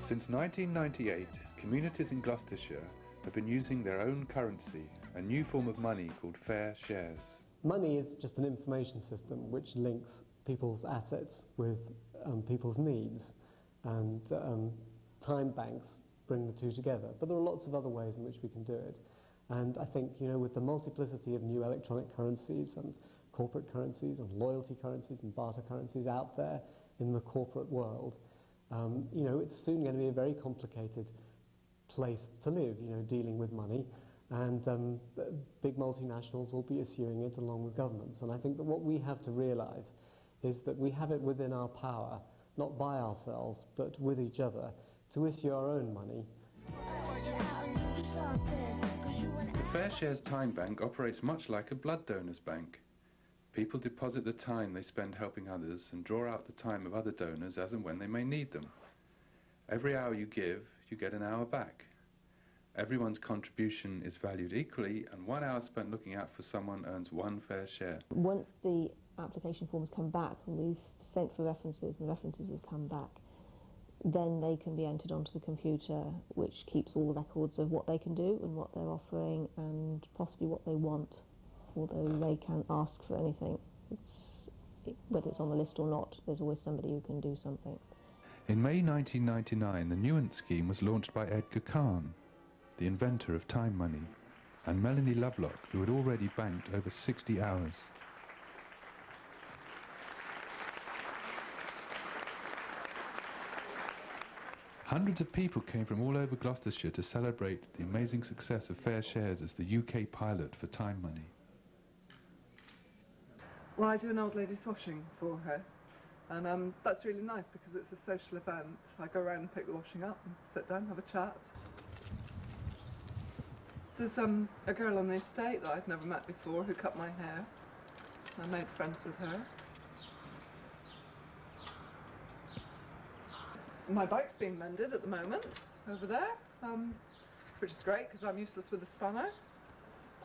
Since 1998, communities in Gloucestershire have been using their own currency, a new form of money called fair shares. Money is just an information system which links people's assets with people's needs, and time banks bring the two together. But there are lots of other ways in which we can do it. And I think, you know, with the multiplicity of new electronic currencies and corporate currencies and loyalty currencies and barter currencies out there in the corporate world, you know, it's soon going to be a very complicated place to live, you know, dealing with money. And big multinationals will be issuing it along with governments. And I think that what we have to realise is that we have it within our power, not by ourselves, but with each other, to issue our own money. The Fair Shares Time Bank operates much like a blood donor's bank. People deposit the time they spend helping others and draw out the time of other donors as and when they may need them. Every hour you give, you get an hour back. Everyone's contribution is valued equally, and 1 hour spent looking out for someone earns one fair share. Once the application forms come back and we've sent for references and the references have come back, then they can be entered onto the computer, which keeps all the records of what they can do and what they're offering and possibly what they want, although they can't ask for anything. Whether it's on the list or not, there's always somebody who can do something. In May 1999, the Nuance scheme was launched by Edgar Cahn, the inventor of time money, and Melanie Lovelock, who had already banked over 60 hours. Hundreds of people came from all over Gloucestershire to celebrate the amazing success of Fair Shares as the UK pilot for time money. Well, I do an old lady's washing for her, and that's really nice because it's a social event. I go around and pick the washing up and sit down, have a chat. There's a girl on the estate that I'd never met before who cut my hair. I made friends with her. My bike's being mended at the moment over there, which is great because I'm useless with a spanner.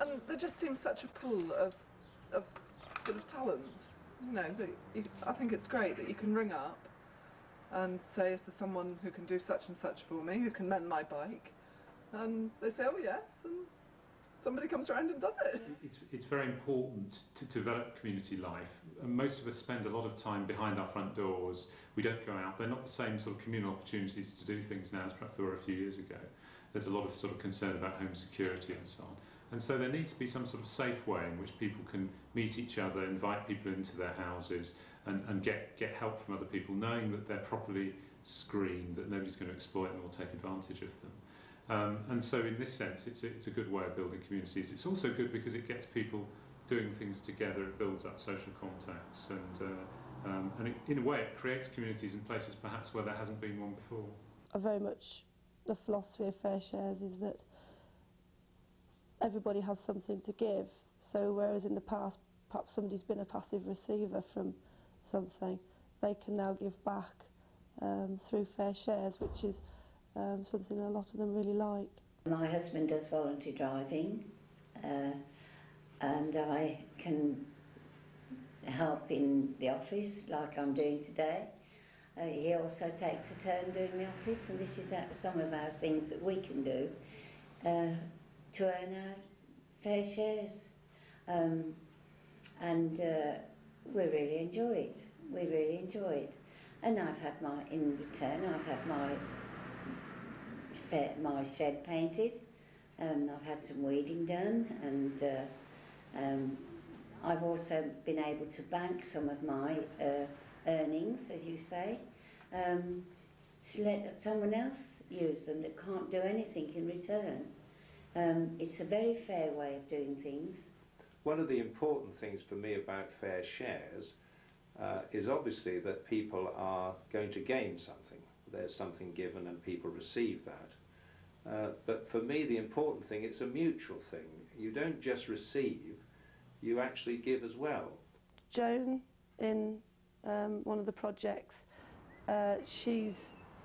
And there just seems such a pool of sort of talent, you know, that I think it's great that you can ring up and say, is there someone who can do such and such for me, who can mend my bike? And they say, oh yes, and somebody comes around and does it. It's very important to develop community life. And most of us spend a lot of time behind our front doors. We don't go out. They're not the same sort of communal opportunities to do things now as perhaps there were a few years ago. There's a lot of sort of concern about home security and so on. And so there needs to be some sort of safe way in which people can meet each other, invite people into their houses and get help from other people, knowing that they're properly screened, that nobody's going to exploit them or take advantage of them. And so in this sense, it's a good way of building communities. It's also good because it gets people doing things together, it builds up social contacts, and in a way it creates communities in places perhaps where there hasn't been one before. Very much the philosophy of Fair Shares is that everybody has something to give, so whereas in the past perhaps somebody's been a passive receiver from something, they can now give back through Fair Shares, which is something a lot of them really like. My husband does voluntary driving, and I can help in the office like I'm doing today. He also takes a turn doing the office, and this is some of our things that we can do to earn our fair shares. And we really enjoy it. We really enjoy it. And I've had in return, I've had my shed painted, I've had some weeding done, and I've also been able to bank some of my earnings, as you say, to let someone else use them that can't do anything in return. It's a very fair way of doing things. One of the important things for me about Fair Shares is obviously that people are going to gain something. There's something given and people receive that. But for me the important thing, it's a mutual thing. You don't just receive, you actually give as well. Joan, in one of the projects, she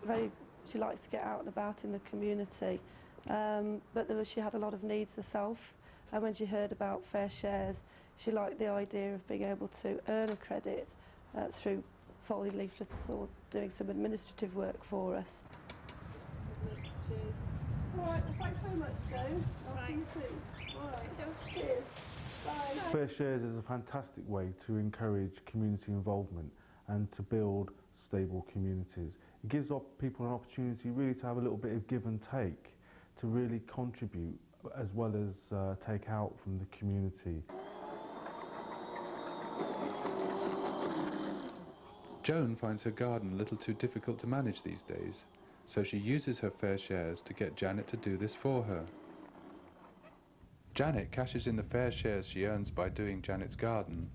likes to get out and about in the community, but she had a lot of needs herself, and when she heard about Fair Shares, she liked the idea of being able to earn a credit through folding leaflets or doing some administrative work for us. Cheers. All right, well, thanks very much, Joe. I'll see you soon. All right, cheers. Bye. Fair Shares is a fantastic way to encourage community involvement and to build stable communities. It gives people an opportunity really to have a little bit of give and take, to really contribute as well as take out from the community. Joan finds her garden a little too difficult to manage these days, so she uses her fair shares to get Janet to do this for her. Janet cashes in the fair shares she earns by doing Janet's garden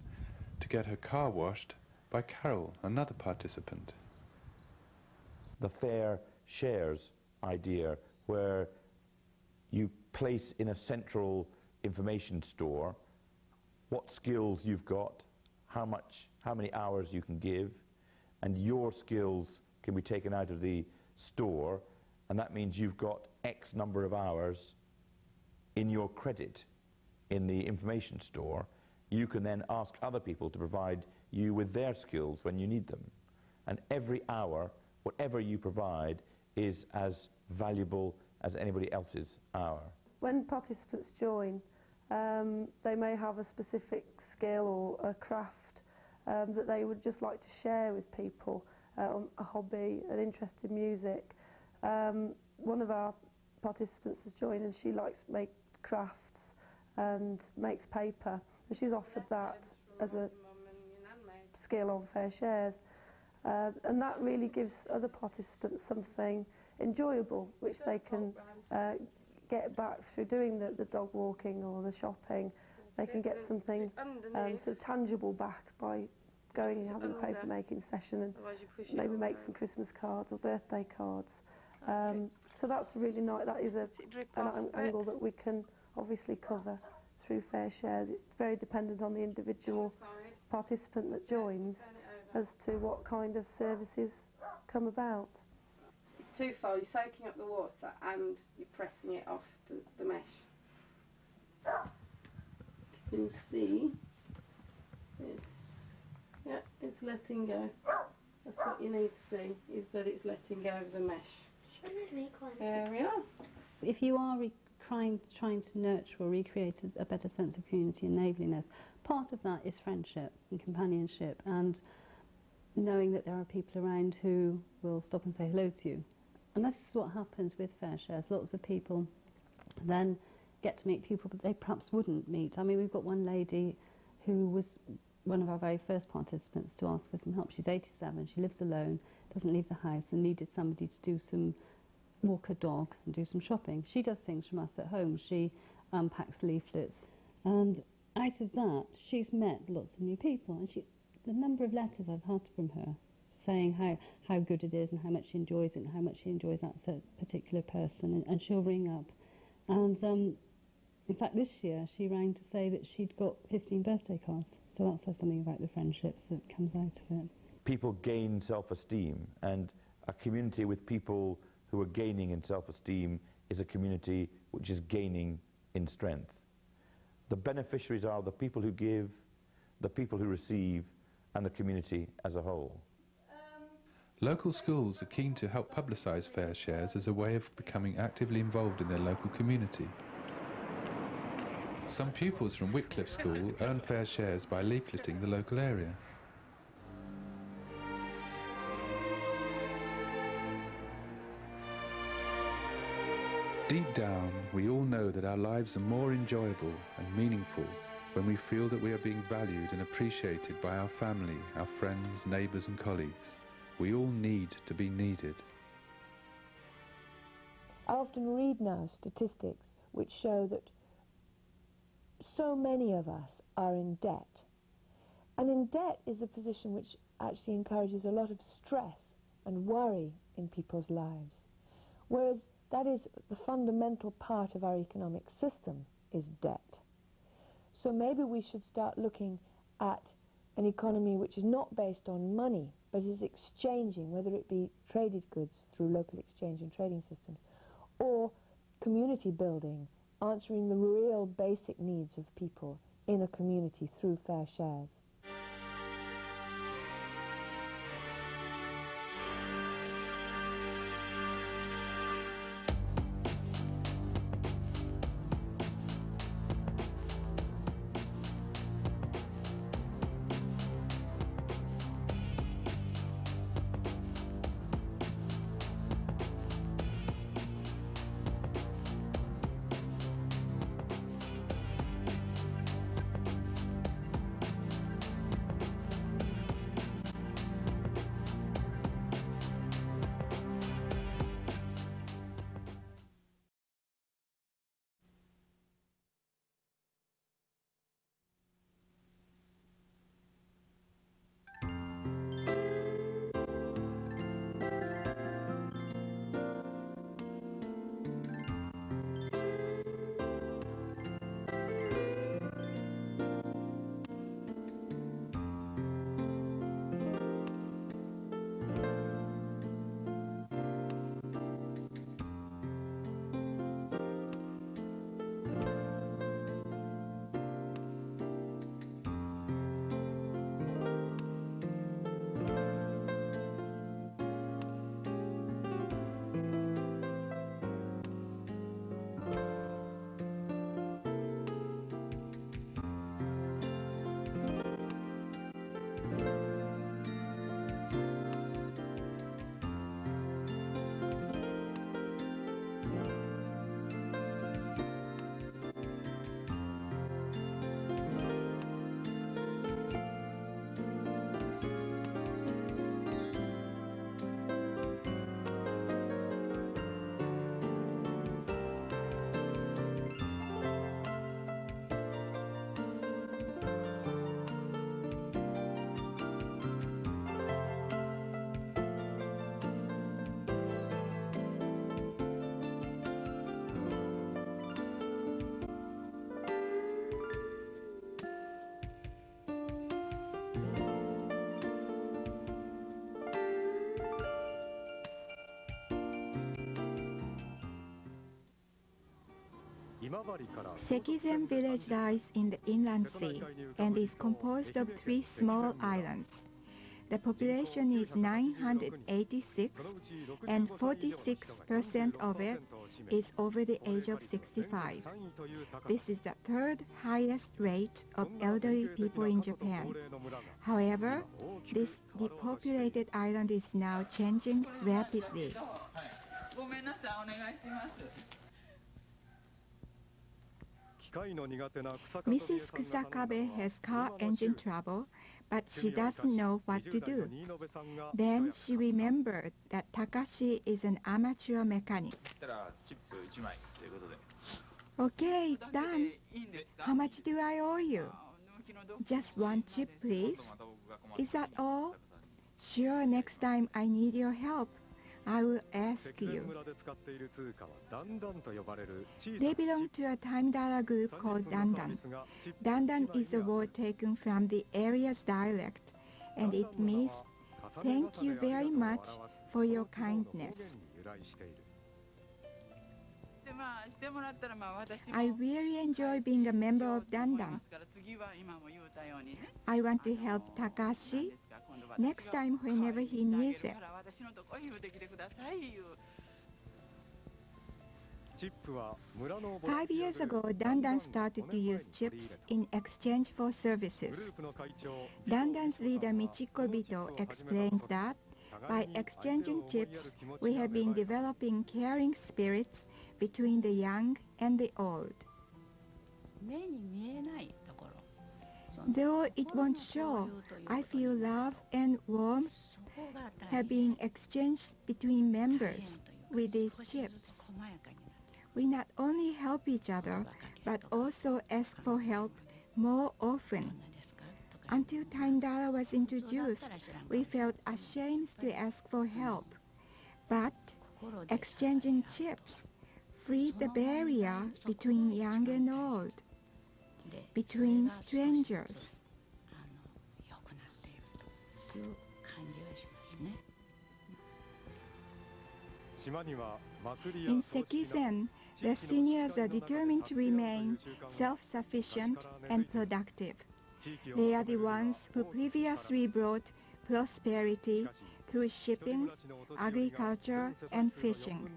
to get her car washed by Carol, another participant. The fair shares idea, where you place in a central information store what skills you've got, how many hours you can give, and your skills can be taken out of the store, and that means you've got X number of hours in your credit in the information store. You can then ask other people to provide you with their skills when you need them. And every hour, whatever you provide, is as valuable as anybody else's hour. When participants join, they may have a specific skill or a craft that they would just like to share with people, a hobby, an interest in music. One of our participants has joined and she likes to make crafts and makes paper, and she's offered that as a skill on Fair Shares. And that really gives other participants something enjoyable which they can get back through doing the dog walking or the shopping. They can get something sort of tangible back by going and having a paper making session and maybe make some Christmas cards or birthday cards. So that's really nice. That is an angle that we can obviously cover through Fair Shares. It's very dependent on the individual participant that joins as to what kind of services come about. It's twofold. You're soaking up the water and you're pressing it off the mesh. You can see it's letting go. That's what you need to see, is that it's letting go of the mesh. There we are. If you are trying to nurture or recreate a better sense of community and neighbourliness, part of that is friendship and companionship and knowing that there are people around who will stop and say hello to you. And this is what happens with Fair Shares. Lots of people then get to meet people that they perhaps wouldn't meet. I mean, we've got one lady who was one of our very first participants to ask for some help. She's 87, she lives alone, doesn't leave the house, and needed somebody to walk her dog and do some shopping. She does things from us at home. She packs leaflets, and out of that she's met lots of new people, and the number of letters I've had from her saying how good it is and how much she enjoys it and how much she enjoys that particular person, and she'll ring up. And in fact this year she rang to say that she'd got 15 birthday cards, so that says something about the friendships that comes out of it. People gain self-esteem, and a community with people who are gaining in self-esteem is a community which is gaining in strength. The beneficiaries are the people who give, the people who receive, and the community as a whole. Local schools are keen to help publicise Fair Shares as a way of becoming actively involved in their local community. Some pupils from Wycliffe School earn Fair Shares by leafleting the local area. Deep down, we all know that our lives are more enjoyable and meaningful when we feel that we are being valued and appreciated by our family, our friends, neighbours and colleagues. We all need to be needed. I often read now statistics which show that so many of us are in debt. And in debt is a position which actually encourages a lot of stress and worry in people's lives. Whereas that is the fundamental part of our economic system, is debt. So maybe we should start looking at an economy which is not based on money, but is exchanging, whether it be traded goods through local exchange and trading systems, or community building, answering the real basic needs of people in a community through Fair Shares. Sekizen village lies in the inland sea and is composed of 3 small islands. The population is 986 and 46% of it is over the age of 65. This is the 3rd highest rate of elderly people in Japan. However, this depopulated island is now changing rapidly. Mrs. Kusakabe has car engine trouble, but she doesn't know what to do. Then she remembered that Takashi is an amateur mechanic. Okay, it's done. How much do I owe you? Just 1 chip, please. Is that all? Sure, next time I need your help, I will ask you. They belong to a time dollar group called Dandan. Dandan is a word taken from the area's dialect, and it means thank you very much for your kindness. I really enjoy being a member of Dandan. I want to help Takashi next time whenever he needs it. 5 years ago, Dandan started to use chips in exchange for services. Dandan's leader Michiko Bito explains that by exchanging chips, we have been developing caring spirits between the young and the old. Though it won't show, I feel love and warmth have been exchanged between members with these chips. We not only help each other, but also ask for help more often. Until Time Dollar was introduced, we felt ashamed to ask for help. But exchanging chips freed the barrier between young and old, between strangers. In Sekizen, the seniors are determined to remain self-sufficient and productive. They are the ones who previously brought prosperity through shipping, agriculture, and fishing.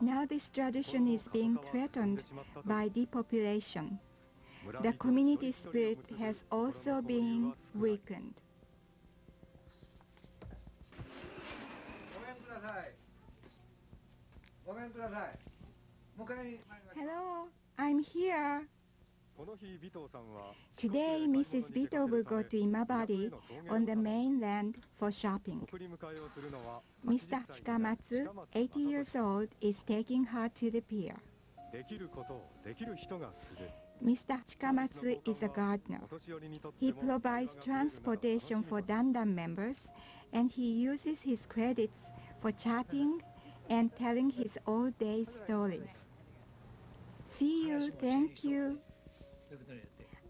Now this tradition is being threatened by depopulation. The community spirit has also been weakened. Hello, I'm here. Today, Mrs. Bito will go to Imabari on the mainland for shopping. Mr. Chikamatsu, 80 years old, is taking her to the pier. Mr. Chikamatsu is a gardener. He provides transportation for Dandan members, and he uses his credits for chatting and telling his old-day stories. See you, thank you.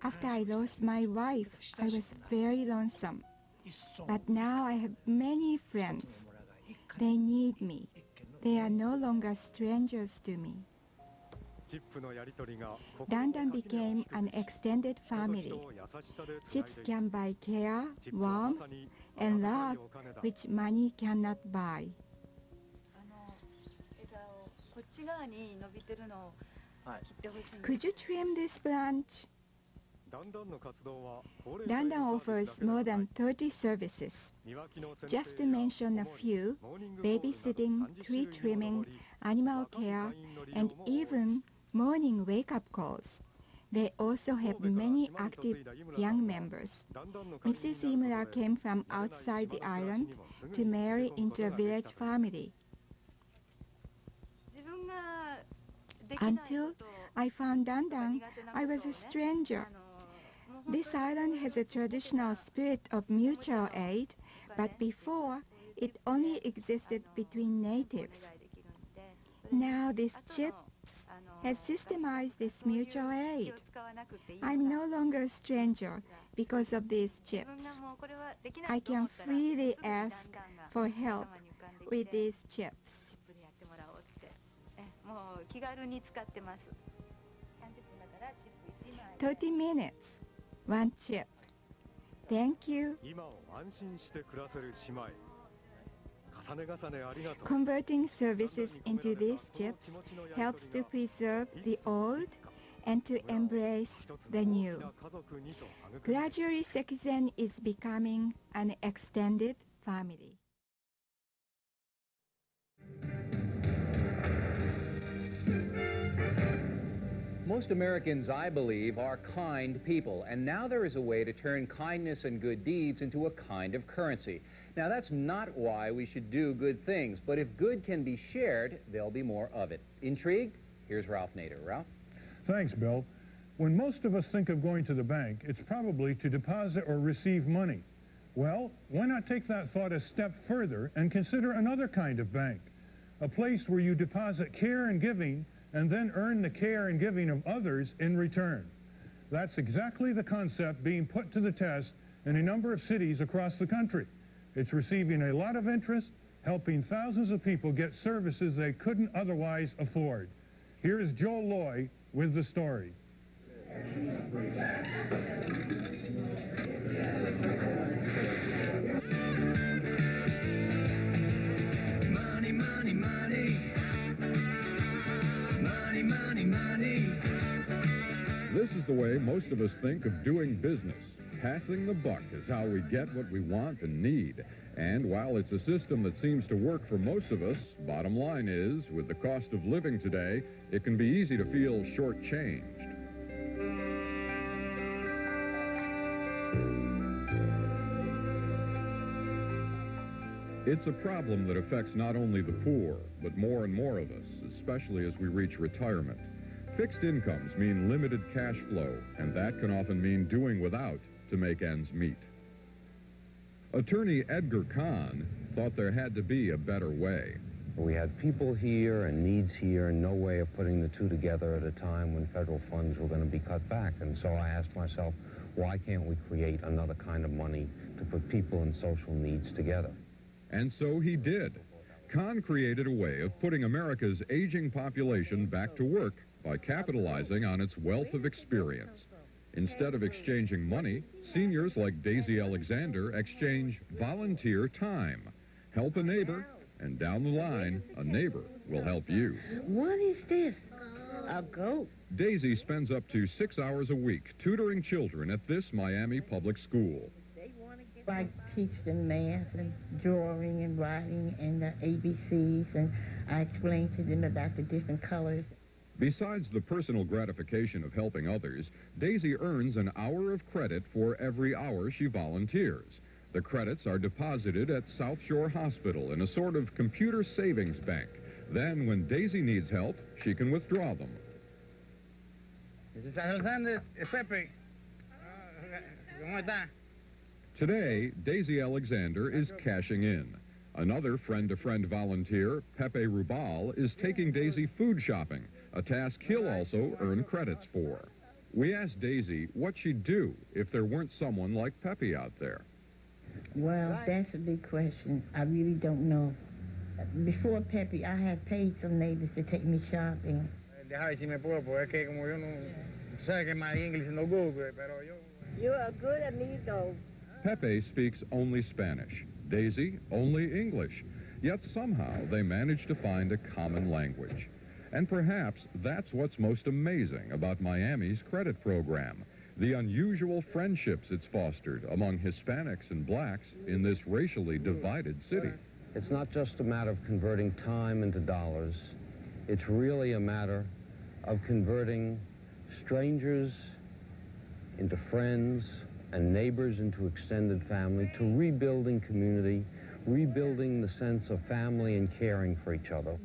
After I lost my wife, I was very lonesome. But now I have many friends. They need me. They are no longer strangers to me. Dandan became an extended family. Chips can buy care, warmth, and love, which money cannot buy. Could you trim this branch? Dandan offers more than 30 services. Just to mention a few: babysitting, tree trimming, animal care, and even morning wake-up calls. They also have many active young members. Mrs. Imura came from outside the island to marry into a village family. Until I found Dandan, I was a stranger. This island has a traditional spirit of mutual aid, but before, it only existed between natives. Now this chips has systemized this mutual aid. I'm no longer a stranger because of these chips. I can freely ask for help with these chips. 30 minutes. One chip. Thank you. Converting services into these chips helps to preserve the old and to embrace the new. Gradually, Sekizen is becoming an extended family. Most Americans, I believe, are kind people, and now there is a way to turn kindness and good deeds into a kind of currency. Now, that's not why we should do good things, but if good can be shared, there'll be more of it. Intrigued? Here's Ralph Nader. Ralph? Thanks, Bill. When most of us think of going to the bank, it's probably to deposit or receive money. Well, why not take that thought a step further and consider another kind of bank? A place where you deposit care and giving and then earn the care and giving of others in return. That's exactly the concept being put to the test in a number of cities across the country. It's receiving a lot of interest, helping thousands of people get services they couldn't otherwise afford. Here is Joel Loy with the story. Money, money, money. Money, money, money. This is the way most of us think of doing business. Passing the buck is how we get what we want and need. And while it's a system that seems to work for most of us, bottom line is, with the cost of living today, it can be easy to feel shortchanged. It's a problem that affects not only the poor, but more and more of us, especially as we reach retirement. Fixed incomes mean limited cash flow, and that can often mean doing without to make ends meet. Attorney Edgar Cahn thought there had to be a better way. We had people here and needs here and no way of putting the two together at a time when federal funds were going to be cut back. And so I asked myself, why can't we create another kind of money to put people and social needs together? And so he did. Cahn created a way of putting America's aging population back to work by capitalizing on its wealth of experience. Instead of exchanging money, seniors like Daisy Alexander exchange volunteer time. Help a neighbor, and down the line, a neighbor will help you. What is this? A goat? Daisy spends up to 6 hours a week tutoring children at this Miami public school. I teach them math and drawing and writing and the ABCs, and I explain to them about the different colors. Besides the personal gratification of helping others, Daisy earns an hour of credit for every hour she volunteers. The credits are deposited at South Shore Hospital in a sort of computer savings bank. Then, when Daisy needs help, she can withdraw them. Mrs. Alexander, Pepe. ¿Cómo está? Today, Daisy Alexander is cashing in. Another friend-to-friend volunteer, Pepe Rubal, is taking Daisy food shopping, a task he'll also earn credits for. We asked Daisy what she'd do if there weren't someone like Pepe out there. Well, that's a big question. I really don't know. Before Pepe, I had paid some neighbors to take me shopping. Deja ver si me puedo, porque es que como yo no sé que my English no Google, pero yo... You are good at me, though. Pepe speaks only Spanish, Daisy only English, yet somehow they manage to find a common language. And perhaps that's what's most amazing about Miami's credit program, the unusual friendships it's fostered among Hispanics and blacks in this racially divided city. It's not just a matter of converting time into dollars. It's really a matter of converting strangers into friends, and neighbors into extended family, to rebuilding community, rebuilding the sense of family and caring for each other.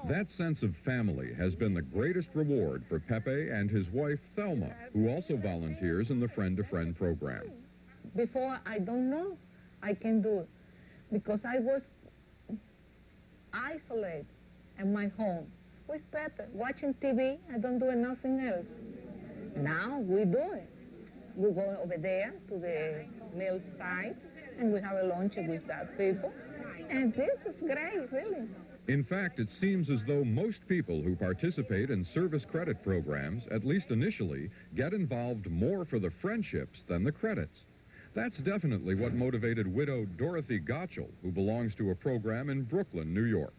That sense of family has been the greatest reward for Pepe and his wife, Thelma, who also volunteers in the Friend-to-Friend program. Before, I don't know I can do it, because I was isolated in my home with Pepe, watching TV. I don't do nothing else. Now we do it. We go over there to the mill site, and we have a lunch with that people. And this is great, really. In fact, it seems as though most people who participate in service credit programs, at least initially, get involved more for the friendships than the credits. That's definitely what motivated widow Dorothy Gottschall, who belongs to a program in Brooklyn, New York.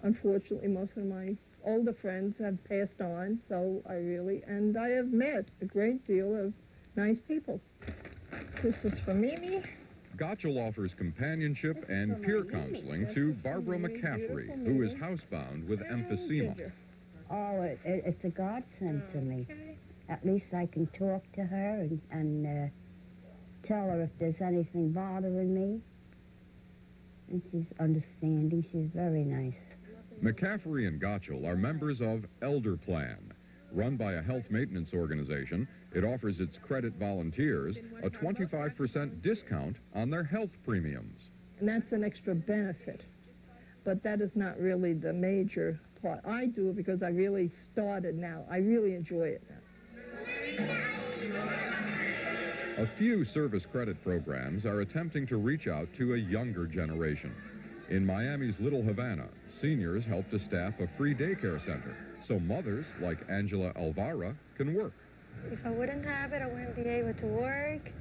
Unfortunately, most of my older friends have passed on, so and I have met a great deal of nice people. This is for Mimi. Gottschall offers companionship and peer counseling to Barbara McCaffrey, who is housebound with emphysema. Oh, it's a godsend to me. At least I can talk to her and tell her if there's anything bothering me. And she's understanding. She's very nice. McCaffrey and Gottschall are members of Elder Plan. Run by a health maintenance organization, it offers its credit volunteers a 25% discount on their health premiums. And that's an extra benefit. But that is not really the major part. I do it because I really started now. I really enjoy it now. A few service credit programs are attempting to reach out to a younger generation. In Miami's Little Havana, seniors help to staff a free daycare center so mothers like Angela Alvara can work. If I wouldn't have it, I wouldn't be able to work,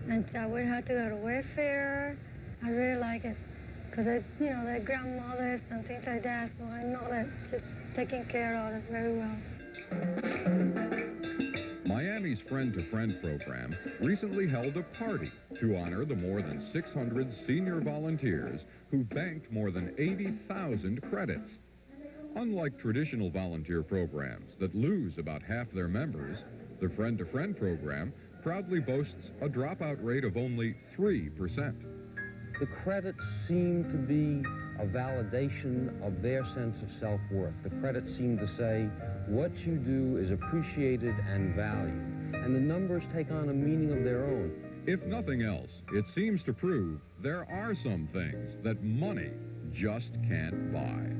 and I would have to go to welfare. I really like it because, they're grandmothers and things like that, so I know that she's taking care of it very well. Miami's Friend-to-Friend program recently held a party to honor the more than 600 senior volunteers who banked more than 80,000 credits. Unlike traditional volunteer programs that lose about half their members, the Friend-to-Friend program proudly boasts a dropout rate of only 3%. The credits seem to be a validation of their sense of self-worth. The credits seem to say, what you do is appreciated and valued, and the numbers take on a meaning of their own. If nothing else, it seems to prove there are some things that money just can't buy.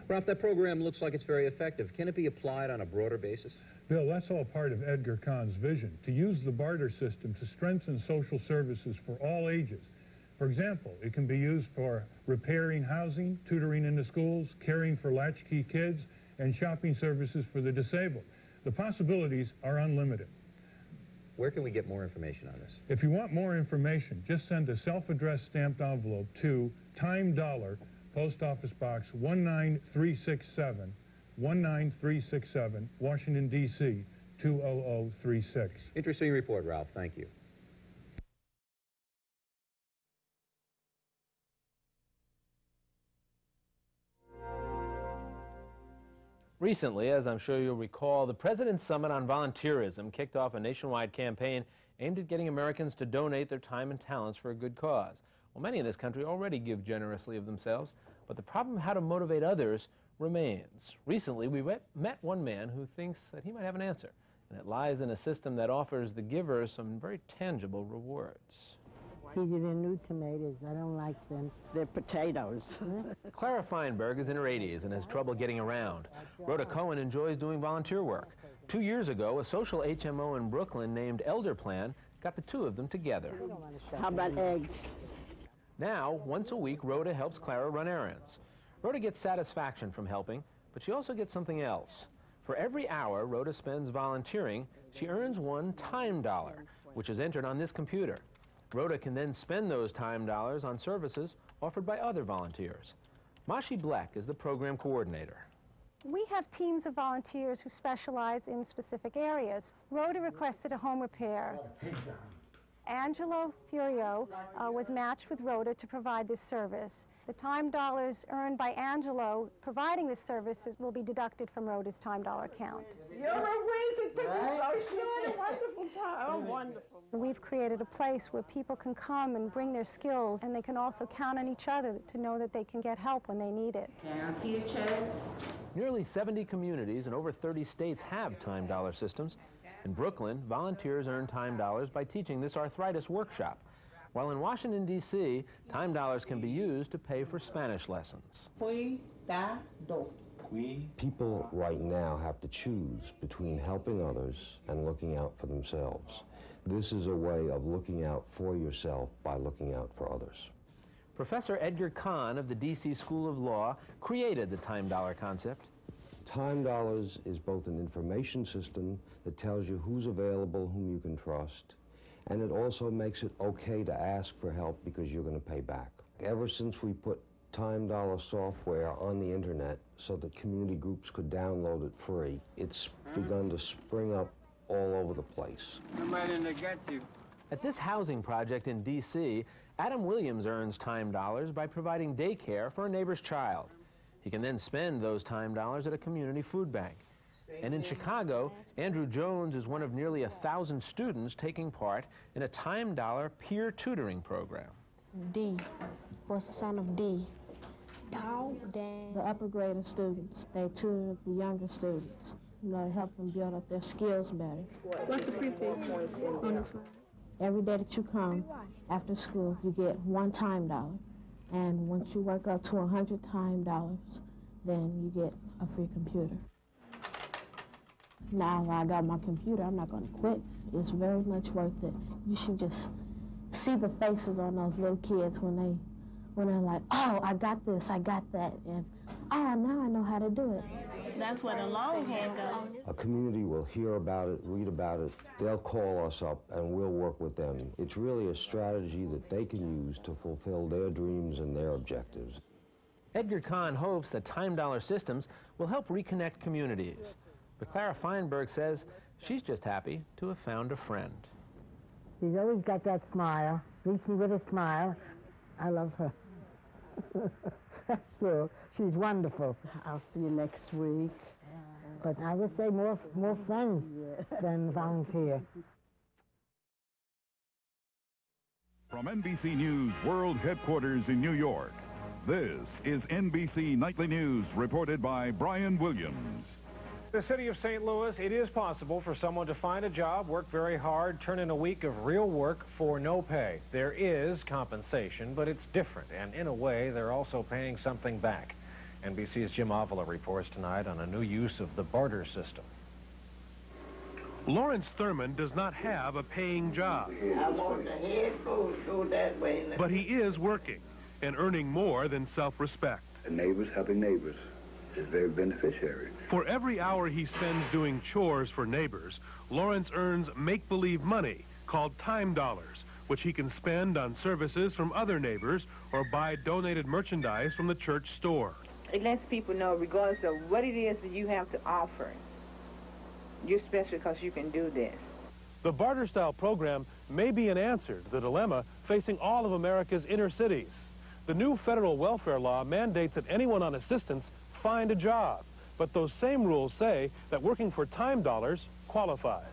Ralph, that program looks like it's very effective. Can it be applied on a broader basis? Bill, that's all part of Edgar Cahn's vision, to use the barter system to strengthen social services for all ages. For example, it can be used for repairing housing, tutoring in the schools, caring for latchkey kids, and shopping services for the disabled. The possibilities are unlimited. Where can we get more information on this? If you want more information, just send a self-addressed stamped envelope to Time Dollar, Post Office Box 19367, 19367, Washington, D.C., 20036. Interesting report, Ralph. Thank you. Recently, as I'm sure you'll recall, the President's Summit on Volunteerism kicked off a nationwide campaign aimed at getting Americans to donate their time and talents for a good cause. Well, many in this country already give generously of themselves, but the problem of how to motivate others remains. Recently, we met one man who thinks that he might have an answer, and it lies in a system that offers the giver some very tangible rewards. These are the new tomatoes. I don't like them. They're potatoes. Clara Feinberg is in her 80s and has trouble getting around. Rhoda Cohen enjoys doing volunteer work. 2 years ago, a social HMO in Brooklyn named Elder Plan got the two of them together. How about eggs? Now, once a week, Rhoda helps Clara run errands. Rhoda gets satisfaction from helping, but she also gets something else. For every hour Rhoda spends volunteering, she earns one time dollar, which is entered on this computer. Rhoda can then spend those time dollars on services offered by other volunteers. Mashi Bleck is the program coordinator. We have teams of volunteers who specialize in specific areas. Rhoda requested a home repair. Angelo Furio was matched with Rhoda to provide this service. The time dollars earned by Angelo providing this service will be deducted from Rhoda's time dollar account. You're amazing. It took me so short. A wonderful time. Oh, wonderful. We've created a place where people can come and bring their skills, and they can also count on each other to know that they can get help when they need it. Down to your chest. Nearly 70 communities in over 30 states have time dollar systems. In Brooklyn, volunteers earn time dollars by teaching this arthritis workshop, while in Washington, D.C., time dollars can be used to pay for Spanish lessons. Cuidado. People right now have to choose between helping others and looking out for themselves. This is a way of looking out for yourself by looking out for others. Professor Edgar Cahn of the D.C. School of Law created the time dollar concept. Time dollars is both an information system that tells you who's available, whom you can trust, and it also makes it okay to ask for help because you're going to pay back. Ever since we put time dollar software on the internet so that community groups could download it free, it's begun to spring up all over the place. At this housing project in D.C., Adam Williams earns time dollars by providing daycare for a neighbor's child. He can then spend those time dollars at a community food bank. And in Chicago, Andrew Jones is one of nearly 1,000 students taking part in a time dollar peer tutoring program. D. What's the sign of D? The upper grade students, they tutor the younger students. You know, to help them build up their skills better. What's the prefix on this one? Every day that you come after school, you get one time dollar. And once you work up to 100 time dollars, then you get a free computer. Now I got my computer, I'm not going to quit. It's very much worth it. You should just see the faces on those little kids when they're like, oh, I got this, I got that, and oh, now I know how to do it. That's where the longhand goes. A community will hear about it, read about it, they'll call us up and we'll work with them. It's really a strategy that they can use to fulfill their dreams and their objectives. Edgar Cahn hopes that time dollar systems will help reconnect communities. But Clara Feinberg says she's just happy to have found a friend. She's always got that smile, greets me with a smile. I love her. That's true. She's wonderful. I'll see you next week. But I would say more friends than volunteer. From NBC News World Headquarters in New York, this is NBC Nightly News reported by Brian Williams. The city of St. Louis, it is possible for someone to find a job, work very hard, turn in a week of real work for no pay. There is compensation, but it's different, and in a way, they're also paying something back. NBC's Jim Avila reports tonight on a new use of the barter system. Lawrence Thurman does not have a paying job, I want the head go that way. but he is working and earning more than self-respect. Neighbors helping neighbors is very beneficiary. For every hour he spends doing chores for neighbors, Lawrence earns make-believe money called time dollars, which he can spend on services from other neighbors or buy donated merchandise from the church store. It lets people know, regardless of what it is that you have to offer, you're special because you can do this. The barter-style program may be an answer to the dilemma facing all of America's inner cities. The new federal welfare law mandates that anyone on assistance find a job, but those same rules say that working for time dollars qualifies.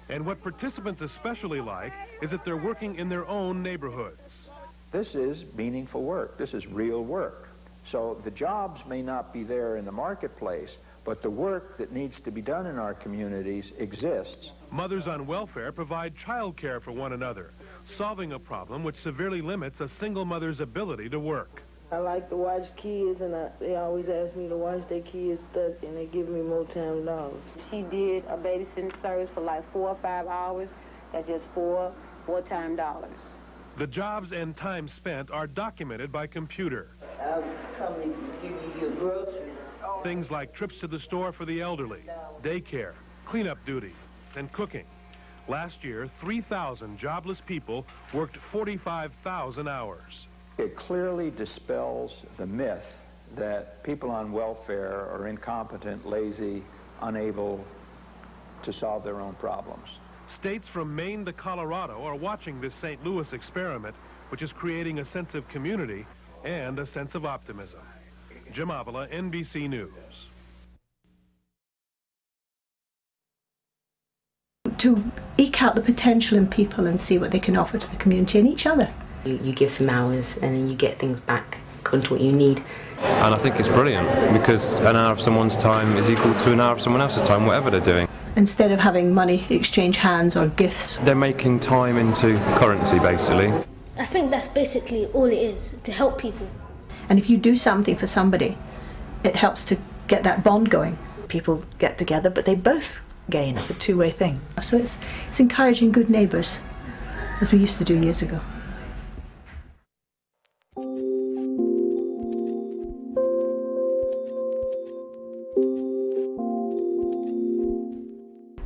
And what participants especially like is that they're working in their own neighborhoods. This is meaningful work. This is real work. So the jobs may not be there in the marketplace, but the work that needs to be done in our communities exists. Mothers on welfare provide child care for one another, solving a problem which severely limits a single mother's ability to work. I like to watch kids, and they always ask me to watch their kids study, and they give me more time dollars. She did a babysitting service for like 4 or 5 hours. That's just four time dollars. The jobs and time spent are documented by computer. I'll come and give you your groceries. Things like trips to the store for the elderly, daycare, cleanup duty, and cooking. Last year, 3,000 jobless people worked 45,000 hours. It clearly dispels the myth that people on welfare are incompetent, lazy, unable to solve their own problems. States from Maine to Colorado are watching this St. Louis experiment, which is creating a sense of community and a sense of optimism. Jim Avila, NBC News. To eke out the potential in people and see what they can offer to the community and each other. You give some hours and then you get things back according to what you need. And I think it's brilliant because an hour of someone's time is equal to an hour of someone else's time, whatever they're doing. Instead of having money exchange hands or gifts. They're making time into currency, basically. I think that's basically all it is, to help people. And if you do something for somebody, it helps to get that bond going. People get together, but they both gain. It's a two-way thing. So it's encouraging good neighbours, as we used to do years ago.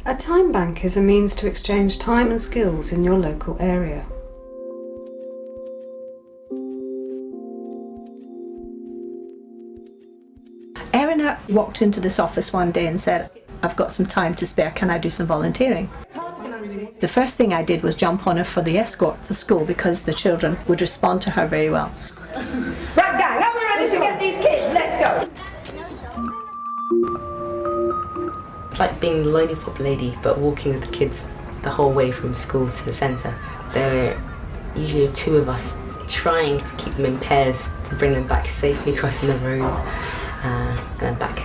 A time bank is a means to exchange time and skills in your local area. Erin walked into this office one day and said, "I've got some time to spare, can I do some volunteering?" The first thing I did was jump on her for the escort for school because the children would respond to her very well. Right, gang, are we ready to get these kids? Let's go. It's like being the lollipop lady, but walking with the kids the whole way from school to the centre. There are usually two of us trying to keep them in pairs to bring them back safely crossing the road, and then back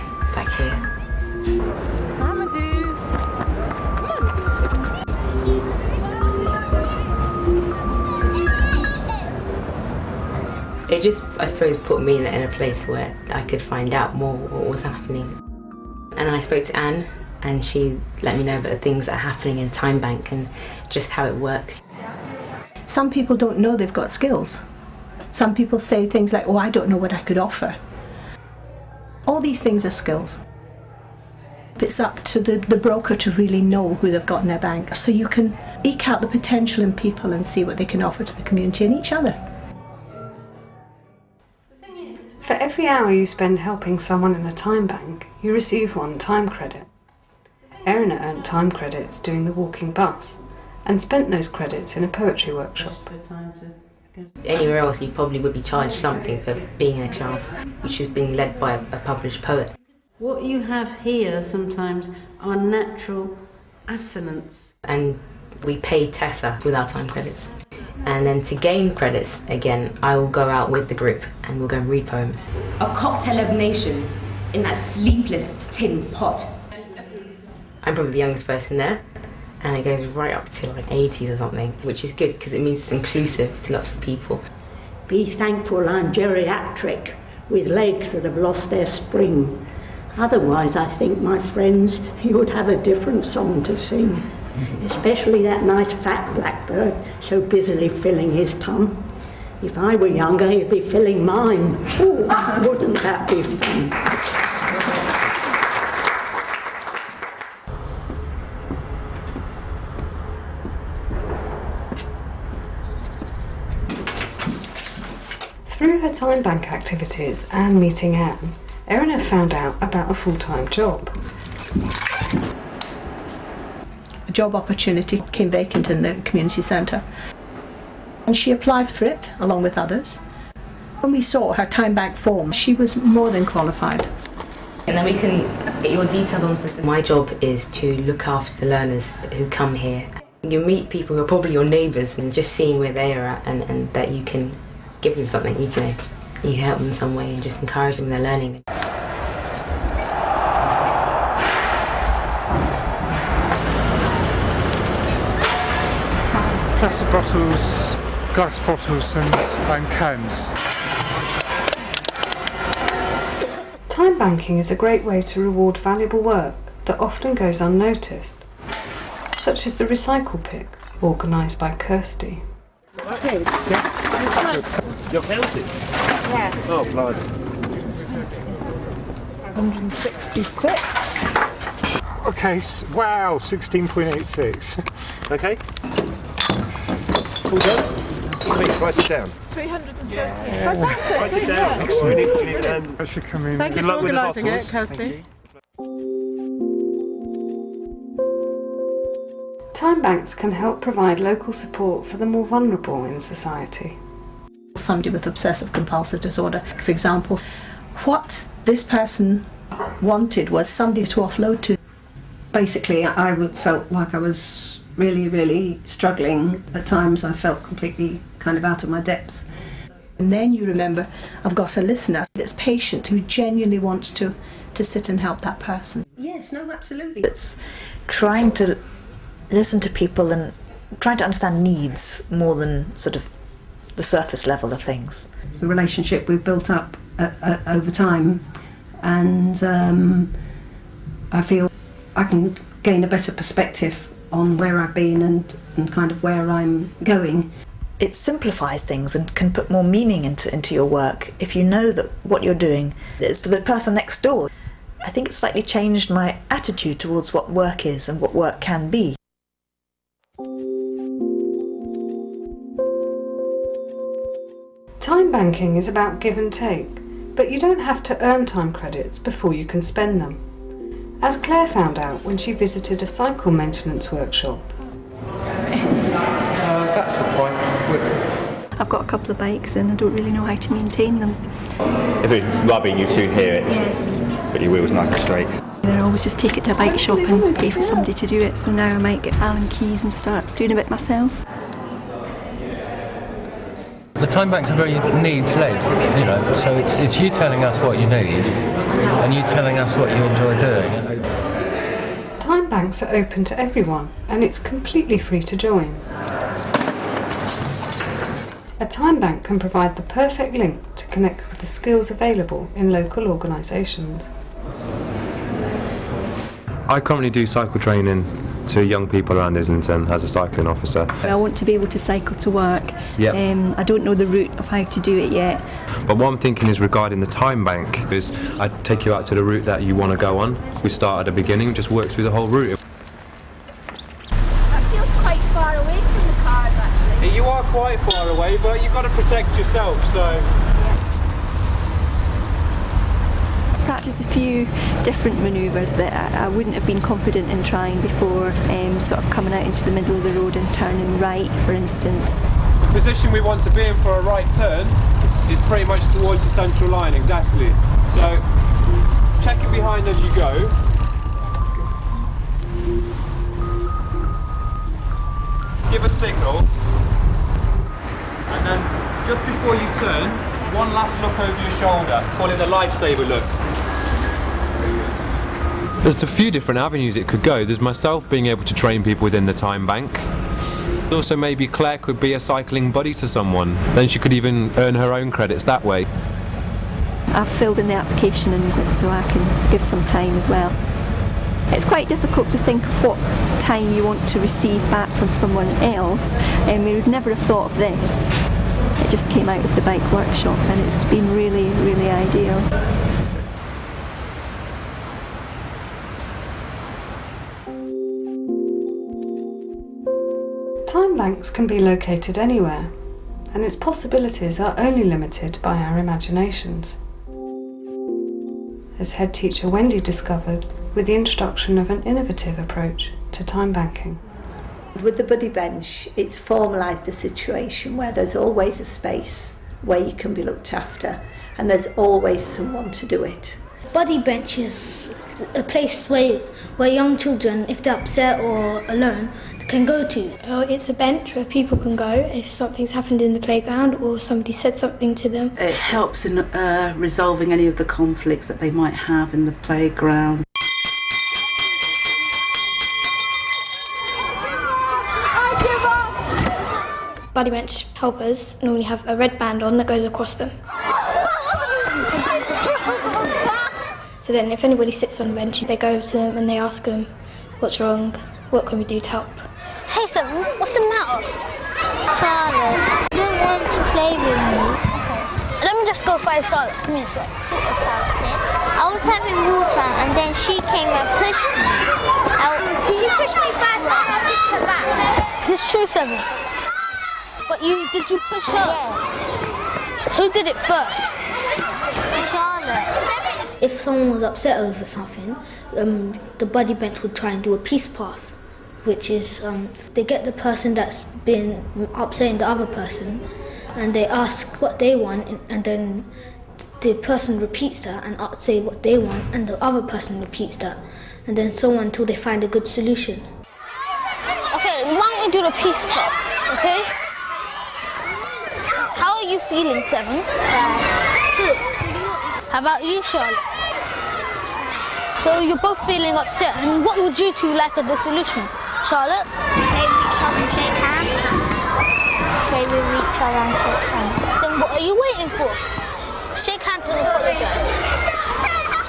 here. It just, I suppose, put me in a place where I could find out more what was happening. And then I spoke to Anne, and she let me know about the things that are happening in Timebank and just how it works. Some people don't know they've got skills. Some people say things like, "Oh, I don't know what I could offer." All these things are skills. It's up to the broker to really know who they've got in their bank, so you can eke out the potential in people and see what they can offer to the community and each other. For every hour you spend helping someone in a time bank, you receive 1 time credit. Erin earned time credits doing the walking bus and spent those credits in a poetry workshop. Anywhere else you probably would be charged something for being in a class which is being led by a published poet. What you have here sometimes are natural assonance. And we pay Tessa with our time credits. And then to gain credits, again, I will go out with the group and we'll go and read poems. A cocktail of nations in that sleepless tin pot. I'm probably the youngest person there, and it goes right up to like 80s or something, which is good because it means it's inclusive to lots of people. Be thankful I'm geriatric with legs that have lost their spring. Otherwise, I think, my friends, you would have a different song to sing. Especially that nice fat blackbird so busily filling his tum. If I were younger, he'd be filling mine. Ooh, wouldn't that be fun? Through her time bank activities and meeting Anne, Erin found out about a full-time job. A job opportunity came vacant in the community centre, and she applied for it along with others. When we saw her time bank form, she was more than qualified. And then we can get your details on this. My job is to look after the learners who come here. You meet people who are probably your neighbours, and just seeing where they are at and that you can give them something, you can help them in some way and just encourage them in their learning. Plastic bottles, glass bottles and cans. Time banking is a great way to reward valuable work that often goes unnoticed, such as the recycle pick, organised by Kirsty. Okay. You're counting? Yeah. Oh, blood. 166. Okay, wow, 16.86. Okay. All done? Quick, write it down. 313. Fantastic. Write it down. Excellent. That should come in. Thank you for organising it, Kirsty. Time banks can help provide local support for the more vulnerable in society. Somebody with obsessive compulsive disorder, for example, what this person wanted was somebody to offload to. Basically, I felt like I was really struggling. At times I felt completely kind of out of my depth. And then you remember, I've got a listener that's patient, who genuinely wants to sit and help that person. Yes, no, absolutely. It's trying to listen to people and trying to understand needs more than sort of the surface level of things. The relationship we've built up over time and I feel I can gain a better perspective on where I've been and kind of where I'm going. It simplifies things and can put more meaning into your work if you know that what you're doing is for the person next door. I think it slightly changed my attitude towards what work is and what work can be. Time banking is about give and take, but you don't have to earn time credits before you can spend them, as Claire found out when she visited a cycle maintenance workshop. That's the point. I've got a couple of bikes and I don't really know how to maintain them. If it's rubbing, you'd soon hear it, but your wheel's nice and straight. Then I always just take it to a bike shop and pay for somebody to do it, so now I might get Allen keys and start doing a bit myself. The time banks are very needs-led, you know, so it's you telling us what you need and you telling us what you enjoy doing. Time banks are open to everyone and it's completely free to join. A time bank can provide the perfect link to connect with the skills available in local organisations. I currently do cycle training to young people around Islington as a cycling officer. I want to be able to cycle to work. Yep. I don't know the route of how to do it yet. But what I'm thinking is regarding the time bank is I'd take you out to the route that you want to go on. We start at the beginning and just work through the whole route. That feels quite far away from the cars actually. You are quite far away, but you've got to protect yourself, so... Practice a few different manoeuvres that I wouldn't have been confident in trying before, sort of coming out into the middle of the road and turning right, for instance. The position we want to be in for a right turn is pretty much towards the central line, exactly. So, check it behind as you go. Give a signal, and then just before you turn, one last look over your shoulder. Call it the lifesaver look. There's a few different avenues it could go. There's myself being able to train people within the time bank. Also maybe Claire could be a cycling buddy to someone. Then she could even earn her own credits that way. I've filled in the application and so I can give some time as well. It's quite difficult to think of what time you want to receive back from someone else. We would never have thought of this. It just came out of the bike workshop and it's been really, really ideal. Time banks can be located anywhere, and its possibilities are only limited by our imaginations. As head teacher Wendy discovered with the introduction of an innovative approach to time banking. With the buddy bench, it's formalised the situation where there's always a space where you can be looked after and there's always someone to do it. Buddy bench is a place where young children, if they're upset or alone, can go to. It's a bench where people can go if something's happened in the playground or somebody said something to them. It helps in resolving any of the conflicts that they might have in the playground. Buddy bench helpers normally have a red band on that goes across them. So then if anybody sits on the bench, they go to them and they ask them, what's wrong, what can we do to help? Hey Seven, what's the matter? Charlotte didn't want to play with me. Let me just go find Charlotte. Give me a sec. I was having water and then she came and pushed me. She pushed me first and I pushed her back. Is this true, Seven? But did you push her? Yeah. Who did it first? Charlotte. If someone was upset over something, the buddy bench would try and do a peace path, which is they get the person that's been upsetting the other person and they ask what they want, and then the person repeats that and say what they want, and the other person repeats that, and then so on until they find a good solution. Okay, why don't we do the peace path, okay? How are you feeling, Seven? Good. How about you, Charlotte? So you're both feeling upset, and what would you two like as the solution? Charlotte? Maybe reach out and shake hands. Maybe reach out and shake hands. Then what are you waiting for? Shake hands and apologise.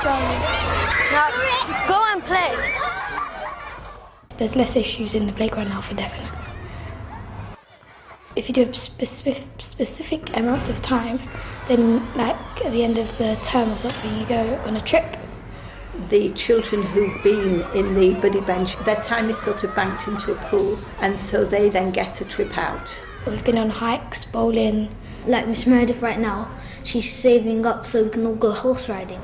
Now, go and play. There's less issues in the playground now for definite. If you do a specific amount of time, then like at the end of the term or something, you go on a trip. The children who've been in the buddy bench, their time is sort of banked into a pool, and so they then get a trip out. We've been on hikes, bowling. Like Miss Meredith right now, she's saving up so we can all go horse riding.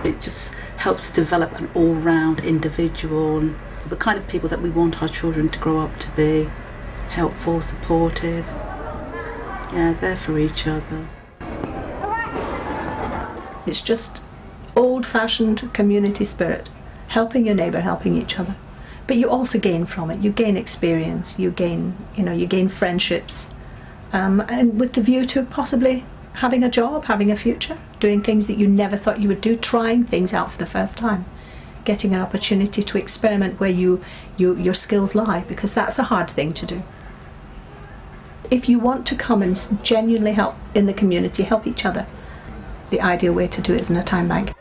It just helps to develop an all-round individual, and the kind of people that we want our children to grow up to be. Helpful, supportive, yeah, there for each other. It's just old-fashioned community spirit, helping your neighbour, helping each other. But you also gain from it. You gain experience. You gain, you gain friendships, and with the view to possibly having a job, having a future, doing things that you never thought you would do, trying things out for the first time, getting an opportunity to experiment where your skills lie, because that's a hard thing to do. If you want to come and genuinely help in the community, help each other, the ideal way to do it is in a time bank.